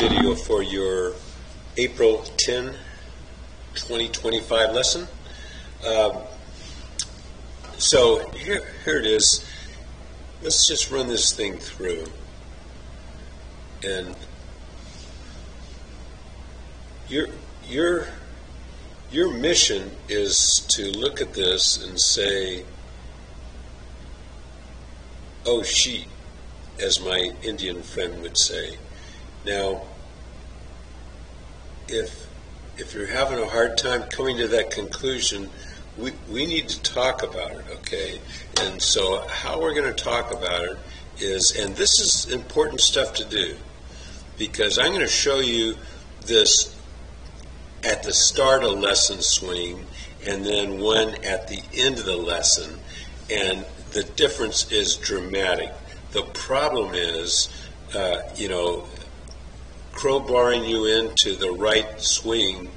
video for your April 10, 2025 lesson. So here it is. Let's just run this thing through. And your mission is to look at this and say, "Oh, she," as my Indian friend would say. Now, if you're having a hard time coming to that conclusion, we need to talk about it, okay? And so how we're going to talk about it is, and this is important stuff to do, because I'm going to show you this at the start of lesson swing and then one at the end of the lesson, and the difference is dramatic. The problem is, crowbarring you into the right swing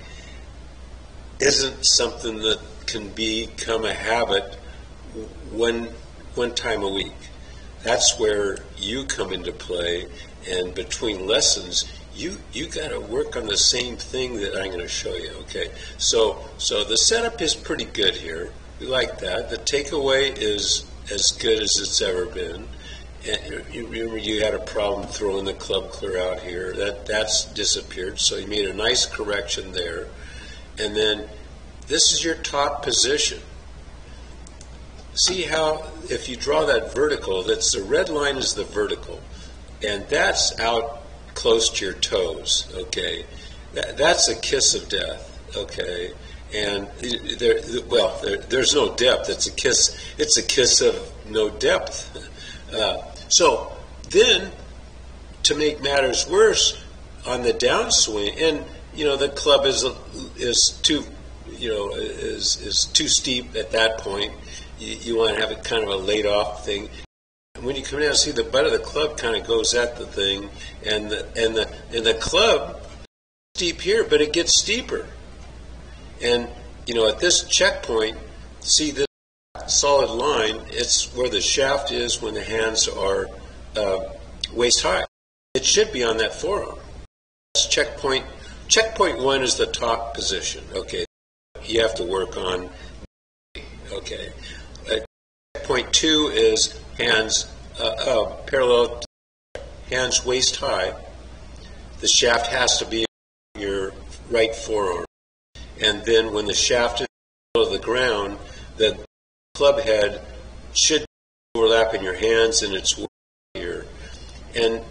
isn't something that can become a habit one time a week. That's where you come into play, and between lessons you got to work on the same thing that I'm going to show you. Okay, so the setup is pretty good here. We like that. The takeaway is as good as it's ever been. And you remember you had a problem throwing the club clear out here. That's disappeared, so you made a nice correction there. And then this is your top position. See how if you draw that vertical, that's the red line is the vertical, and that's out close to your toes. Okay, that's a kiss of death. Okay, and there's no depth. It's a kiss. It's a kiss of no depth. So then, to make matters worse, on the downswing, and the club is too too steep at that point. You want to have it kind of a laid off thing. When you come down, see the butt of the club kind of goes at the thing, and the club steep here, but it gets steeper. And at this checkpoint, see this solid line, it's where the shaft is when the hands are waist high. It should be on that forearm. That's checkpoint. Checkpoint 1 is the top position. Okay, you have to work on. Okay, checkpoint 2 is hands parallel, hands waist high. The shaft has to be on your right forearm, and then when the shaft is below the ground, the club head should overlap in your hands, and it's here. And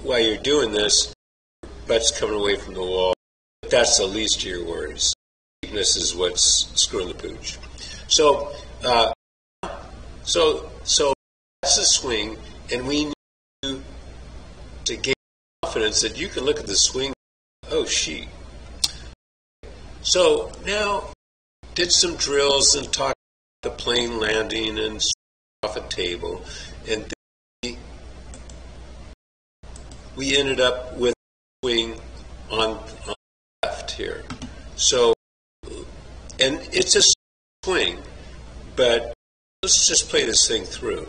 while you're doing this, your butt's coming away from the wall. But that's the least of your worries. Steepness is what's screwing the pooch. So that's the swing, and we need to gain confidence that you can look at the swing. Oh, she. So now, did some drills and talked about the plane landing and off a table, and then we ended up with a swing on the left here. So, and it's a swing, but let's just play this thing through.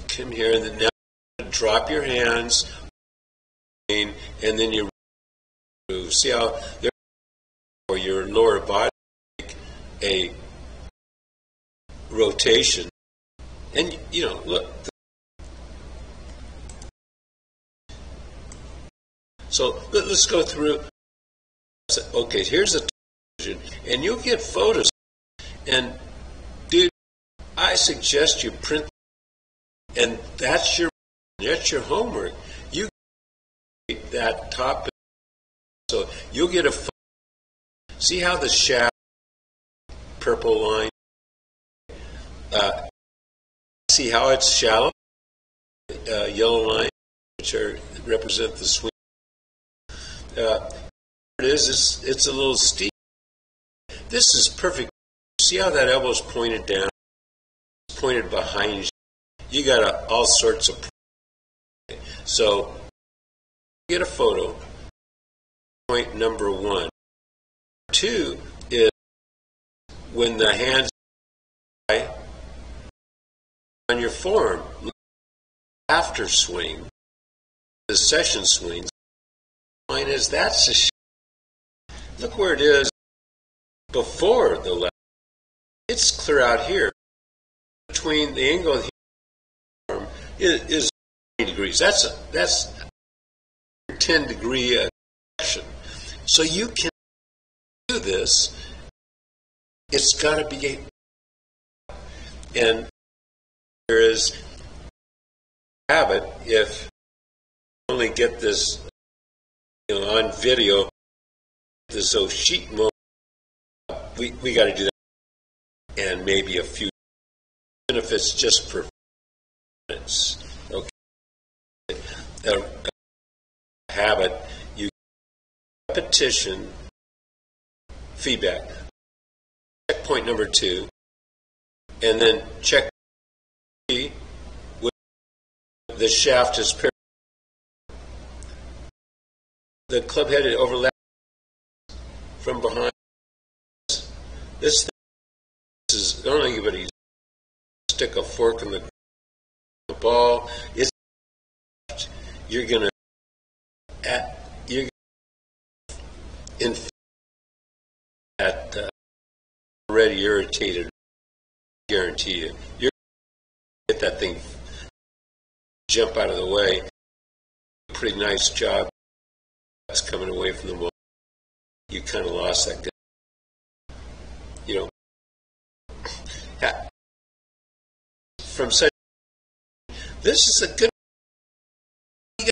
Come here, and then now drop your hands, and then you move. See how or your lower body make a rotation, and look. So let's go through. Okay, here's the television, and you'll get photos. And dude, I suggest you print, and that's your homework. You get that top, so you'll get a photo. See how the shaft, purple line. See how it's shallow, yellow line, which represent the swing. It is. It's a little steep. This is perfect. See how that elbow's pointed down, it's pointed behind you. You got all sorts of. So get a photo. Point number 1. 2 is when the hands on your forearm after swing. the session swings. Line is that's a shift. Look where it is before the left. It's clear out here. Between the angle of the arm is 20 degrees. That's a 10-degree action. So you can do this. It's got to be, and there is a habit if you only get this on video, this sheet mode, we got to do that, and maybe a few, even if it's just for minutes. Okay, a habit, you repetition, feedback. Check point number 2, and then check 3 with the shaft is parallel. The club head overlaps from behind. This is not only anybody stick a fork in the ball. It's you're gonna in that already irritated. Guarantee you, you're gonna get that thing jump out of the way. Pretty nice job. That's coming away from the ball. You kind of lost that guy. From such, this is a good